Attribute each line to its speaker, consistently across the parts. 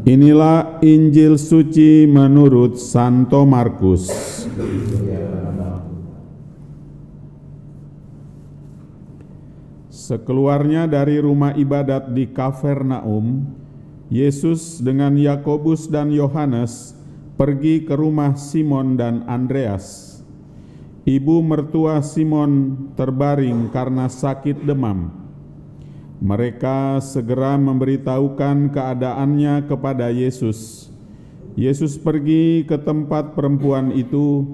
Speaker 1: Inilah Injil suci menurut Santo Markus. Sekeluarnya dari rumah ibadat di Kafarnaum, Yesus dengan Yakobus dan Yohanes pergi ke rumah Simon dan Andreas. Ibu mertua Simon terbaring karena sakit demam. Mereka segera memberitahukan keadaannya kepada Yesus. Yesus pergi ke tempat perempuan itu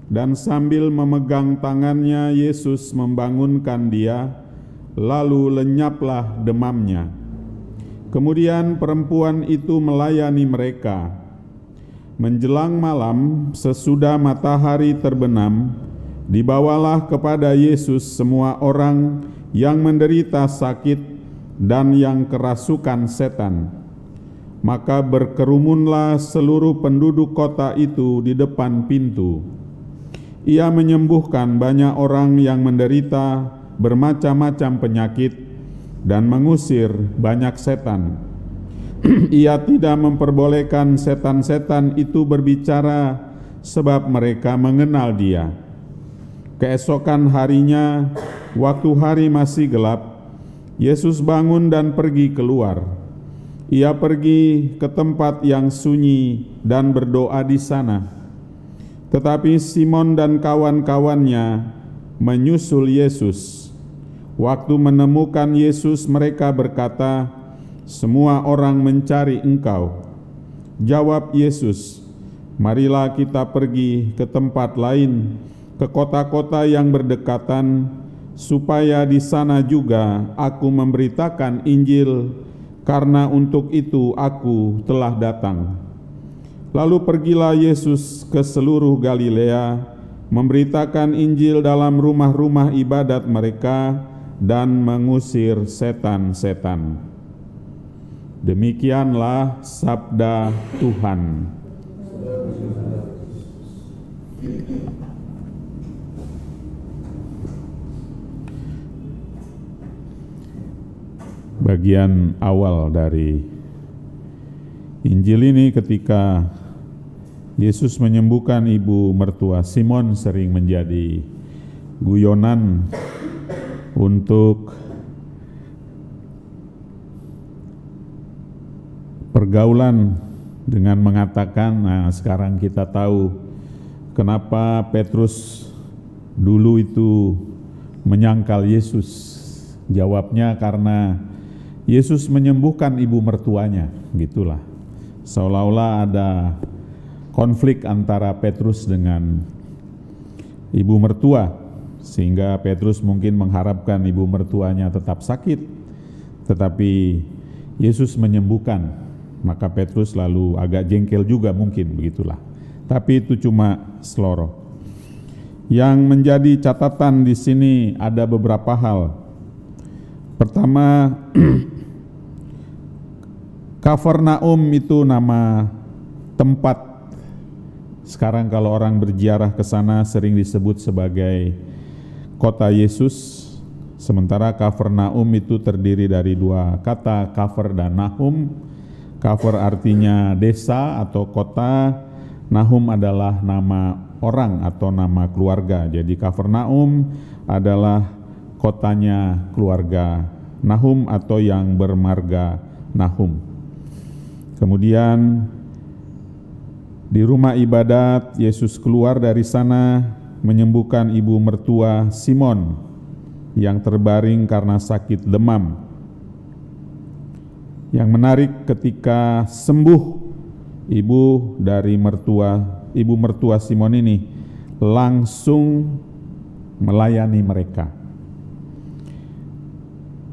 Speaker 1: dan sambil memegang tangannya Yesus membangunkan dia, lalu lenyaplah demamnya. Kemudian perempuan itu melayani mereka. Menjelang malam, sesudah matahari terbenam, dibawalah kepada Yesus semua orang yang menderita sakit dan yang kerasukan setan. Maka berkerumunlah seluruh penduduk kota itu di depan pintu. Ia menyembuhkan banyak orang yang menderita bermacam-macam penyakit dan mengusir banyak setan. Ia tidak memperbolehkan setan-setan itu berbicara sebab mereka mengenal dia. Keesokan harinya, waktu hari masih gelap, Yesus bangun dan pergi keluar. Ia pergi ke tempat yang sunyi dan berdoa di sana. Tetapi Simon dan kawan-kawannya menyusul Yesus. Waktu menemukan Yesus, mereka berkata, "Semua orang mencari Engkau." Jawab Yesus, "Marilah kita pergi ke tempat lain, ke kota-kota yang berdekatan, supaya di sana juga aku memberitakan Injil, karena untuk itu aku telah datang." Lalu pergilah Yesus ke seluruh Galilea, memberitakan Injil dalam rumah-rumah ibadat mereka dan mengusir setan-setan. Demikianlah sabda Tuhan. Bagian awal dari Injil ini ketika Yesus menyembuhkan ibu mertua Simon sering menjadi guyonan untuk pergaulan dengan mengatakan, nah sekarang kita tahu kenapa Petrus dulu itu menyangkal Yesus. Jawabnya karena Yesus menyembuhkan ibu mertuanya, gitulah. Seolah-olah ada konflik antara Petrus dengan ibu mertua, sehingga Petrus mungkin mengharapkan ibu mertuanya tetap sakit, tetapi Yesus menyembuhkan, maka Petrus lalu agak jengkel juga mungkin, begitulah. Tapi itu cuma seloroh. Yang menjadi catatan di sini ada beberapa hal. Pertama, Kafarnaum itu nama tempat. Sekarang kalau orang berziarah ke sana sering disebut sebagai kota Yesus. Sementara Kafarnaum itu terdiri dari dua kata, kafar dan nahum. Kafar artinya desa atau kota, nahum adalah nama orang atau nama keluarga. Jadi Kafarnaum adalah kotanya keluarga Nahum atau yang bermarga Nahum. Kemudian di rumah ibadat Yesus keluar dari sana menyembuhkan ibu mertua Simon yang terbaring karena sakit demam. Yang menarik ketika sembuh ibu mertua Simon ini langsung melayani mereka.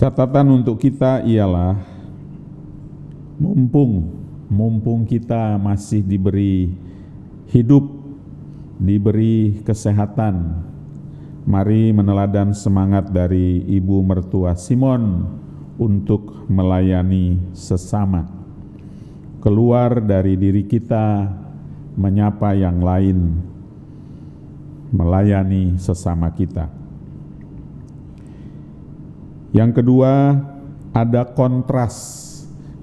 Speaker 1: Catatan untuk kita ialah mumpung kita masih diberi hidup, diberi kesehatan, mari meneladan semangat dari ibu mertua Simon untuk melayani sesama. Keluar dari diri kita, menyapa yang lain, melayani sesama kita. Yang kedua, ada kontras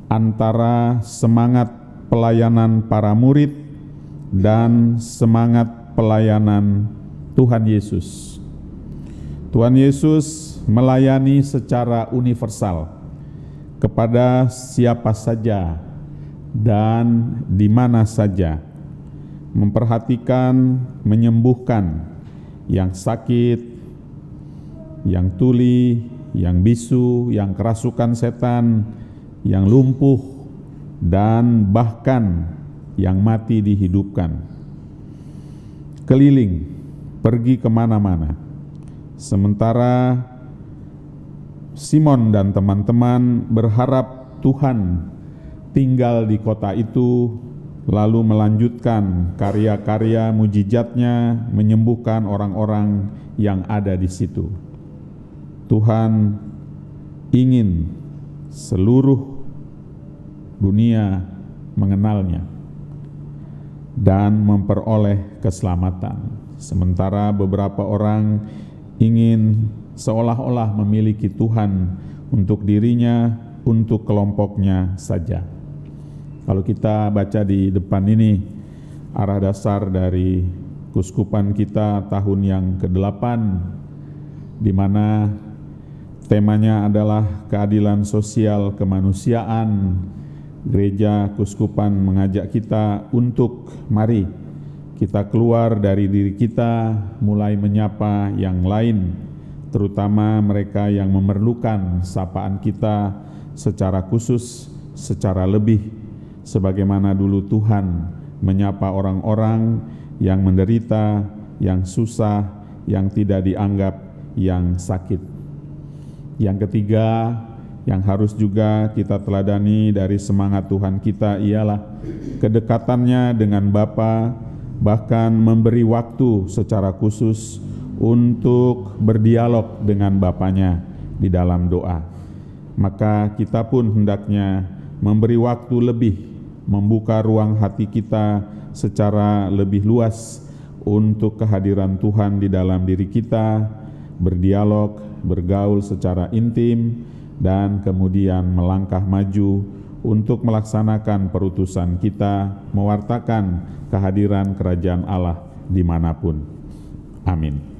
Speaker 1: antara semangat pelayanan para murid dan semangat pelayanan Tuhan Yesus. Tuhan Yesus melayani secara universal kepada siapa saja dan di mana saja, memperhatikan, menyembuhkan yang sakit, yang tuli, yang bisu, yang kerasukan setan, yang lumpuh, dan bahkan yang mati dihidupkan. Keliling, pergi kemana-mana. Sementara Simon dan teman-teman berharap Tuhan tinggal di kota itu, lalu melanjutkan karya-karya mujizatnya, menyembuhkan orang-orang yang ada di situ. Tuhan ingin seluruh dunia mengenalnya dan memperoleh keselamatan. Sementara beberapa orang ingin seolah-olah memiliki Tuhan untuk dirinya, untuk kelompoknya saja. Kalau kita baca di depan ini, arah dasar dari kuskupan kita tahun yang ke-8, di mana temanya adalah keadilan sosial kemanusiaan. Gereja Kuskupan mengajak kita untuk mari kita keluar dari diri kita, mulai menyapa yang lain, terutama mereka yang memerlukan sapaan kita secara khusus, secara lebih, sebagaimana dulu Tuhan menyapa orang-orang yang menderita, yang susah, yang tidak dianggap, yang sakit. Yang ketiga, yang harus juga kita teladani dari semangat Tuhan kita ialah kedekatannya dengan Bapa, bahkan memberi waktu secara khusus untuk berdialog dengan Bapanya di dalam doa. Maka kita pun hendaknya memberi waktu lebih, membuka ruang hati kita secara lebih luas untuk kehadiran Tuhan di dalam diri kita, berdialog, bergaul secara intim, dan kemudian melangkah maju untuk melaksanakan perutusan kita, mewartakan kehadiran kerajaan Allah dimanapun. Amin.